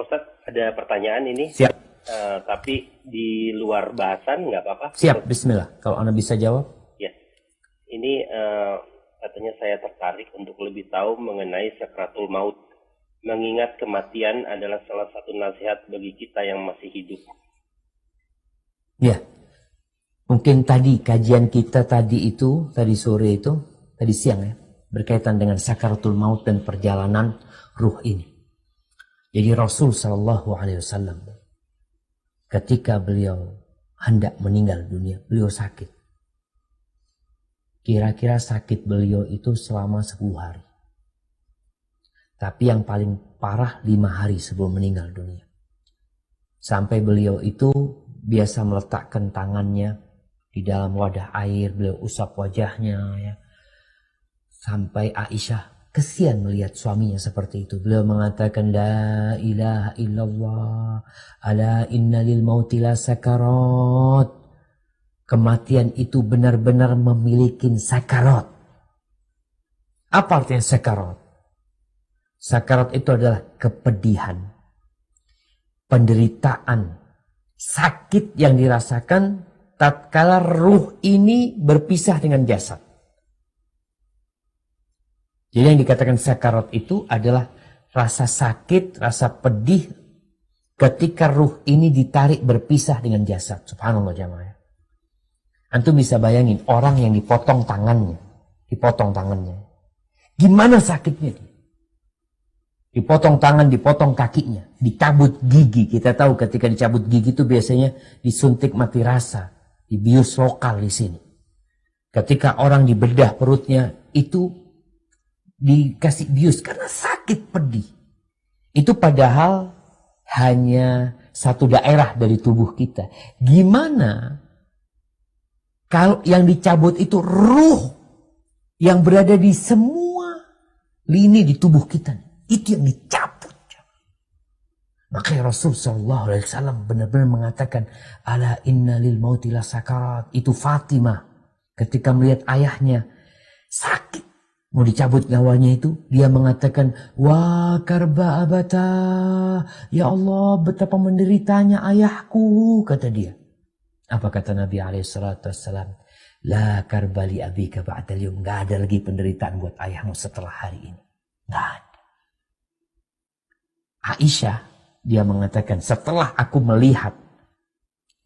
Ustadz, ada pertanyaan ini. Siap. Tapi di luar bahasan nggak apa-apa? Siap, bismillah. Kalau Anda bisa jawab. Ya. Ini katanya saya tertarik untuk lebih tahu mengenai sakratul maut. Mengingat kematian adalah salah satu nasihat bagi kita yang masih hidup. Ya. Mungkin tadi kajian kita tadi sore itu, tadi siang ya, berkaitan dengan sakaratul maut dan perjalanan ruh ini. Jadi Rasul Shallallahu Alaihi Wasallam ketika beliau hendak meninggal dunia, beliau sakit. Kira-kira sakit beliau itu selama 10 hari. Tapi yang paling parah 5 hari sebelum meninggal dunia. Sampai beliau itu biasa meletakkan tangannya di dalam wadah air, beliau usap wajahnya ya. Sampai Aisyah kesian melihat suaminya seperti itu. Beliau mengatakan la ilaha illallah, ala inna lil mauti la sakarat. Kematian itu benar-benar memiliki sakarat. Apa artinya sakarat? Sakarat itu adalah kepedihan, penderitaan, sakit yang dirasakan tatkala ruh ini berpisah dengan jasad. Jadi yang dikatakan sakarat itu adalah rasa sakit, rasa pedih ketika ruh ini ditarik berpisah dengan jasad. Subhanallah jamaah. Antum bisa bayangin orang yang dipotong tangannya. Gimana sakitnya dia? Dipotong tangan, dipotong kakinya, dicabut gigi. Kita tahu ketika dicabut gigi itu biasanya disuntik mati rasa. Dibius lokal di sini. Ketika orang dibedah perutnya itu dikasih bius karena sakit pedih. Itu padahal hanya satu daerah dari tubuh kita. Gimana kalau yang dicabut itu ruh yang berada di semua lini di tubuh kita. Itu yang dicabut. Makanya Rasul SAW benar-benar mengatakan ala inna lil mauti la sakarat. Itu Fatimah ketika melihat ayahnya sakit mau dicabut nyawanya itu, dia mengatakan wa karba abata, ya Allah betapa menderitanya ayahku, kata dia. Apa kata Nabi SAW? La karba li abika ba'dal yawm. Gak ada lagi penderitaan buat ayahmu setelah hari ini. Gak ada. Aisyah, dia mengatakan, setelah aku melihat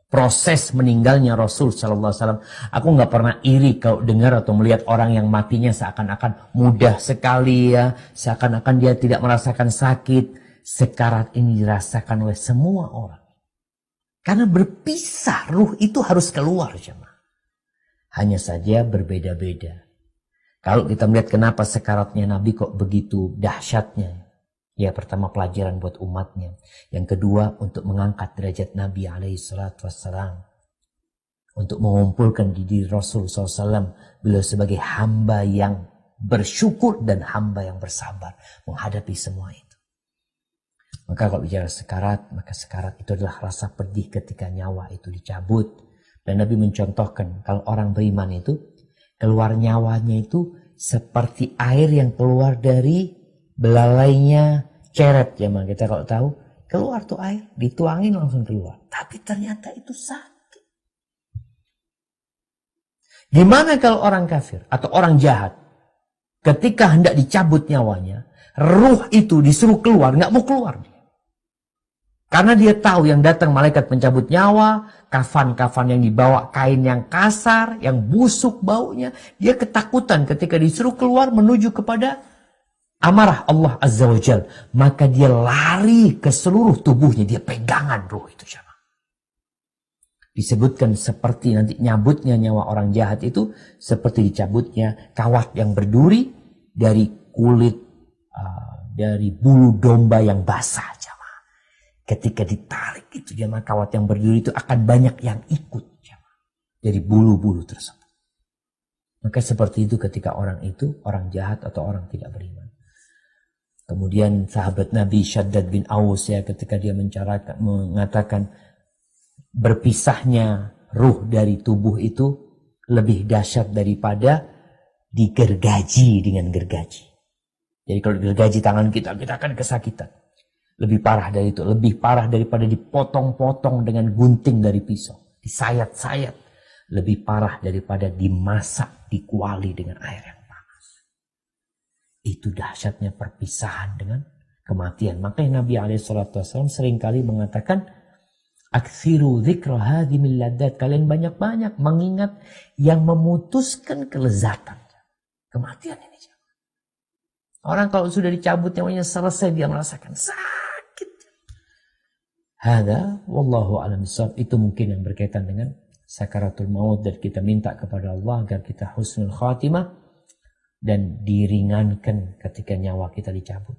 proses meninggalnya Rasul Sallallahu Alaihi Wasallam, aku nggak pernah iri kalau dengar atau melihat orang yang matinya seakan-akan mudah sekali ya, seakan-akan dia tidak merasakan sakit. Sekarat ini dirasakan oleh semua orang. Karena berpisah, ruh itu harus keluar, jemaah. Hanya saja berbeda-beda. Kalau kita melihat kenapa sekaratnya Nabi kok begitu dahsyatnya. Ya, pertama pelajaran buat umatnya. Yang kedua untuk mengangkat derajat Nabi SAW. Untuk mengumpulkan di diri Rasul SAW. Beliau sebagai hamba yang bersyukur dan hamba yang bersabar. Menghadapi semua itu. Maka kalau bicara sekarat, maka sekarat itu adalah rasa pedih ketika nyawa itu dicabut. Dan Nabi mencontohkan kalau orang beriman itu, keluar nyawanya itu seperti air yang keluar dari belalainya ceret, ya man. Kita kalau tahu keluar tuh air, dituangin langsung keluar. Tapi ternyata itu sakit. Gimana kalau orang kafir atau orang jahat ketika hendak dicabut nyawanya, ruh itu disuruh keluar, nggak mau keluar dia. Karena dia tahu yang datang malaikat pencabut nyawa, kafan-kafan yang dibawa kain yang kasar, yang busuk baunya, dia ketakutan ketika disuruh keluar menuju kepada amarah Allah Azza wa Jal. Maka dia lari ke seluruh tubuhnya. Dia pegangan ruh itu. Disebutkan seperti nanti nyabutnya nyawa orang jahat itu. Seperti dicabutnya kawat yang berduri dari kulit, dari bulu domba yang basah. Jamaah. Ketika ditarik itu jamaah, kawat yang berduri itu akan banyak yang ikut. Jamaah. Dari bulu-bulu tersebut. Maka seperti itu ketika orang itu, orang jahat atau orang tidak beriman. Kemudian sahabat Nabi Syaddad bin Aus ya, ketika dia mengatakan berpisahnya ruh dari tubuh itu lebih dahsyat daripada digergaji dengan gergaji. Jadi kalau digergaji tangan kita, kita akan kesakitan. Lebih parah dari itu, lebih parah daripada dipotong-potong dengan gunting dari pisau, disayat-sayat, lebih parah daripada dimasak di kuali dengan air yang panas. Itu dahsyatnya perpisahan dengan kematian. Makanya Nabi SAW seringkali mengatakan, aksiru dzikra hadhimil ladat. Kalian banyak-banyak mengingat yang memutuskan kelezatan. Kematian ini. Orang kalau sudah dicabut nyawanya selesai, dia merasakan sakit. Hada wallahu a'lam bishawab. Itu mungkin yang berkaitan dengan sakaratul maut, dan kita minta kepada Allah agar kita husnul khatimah dan diringankan ketika nyawa kita dicabut.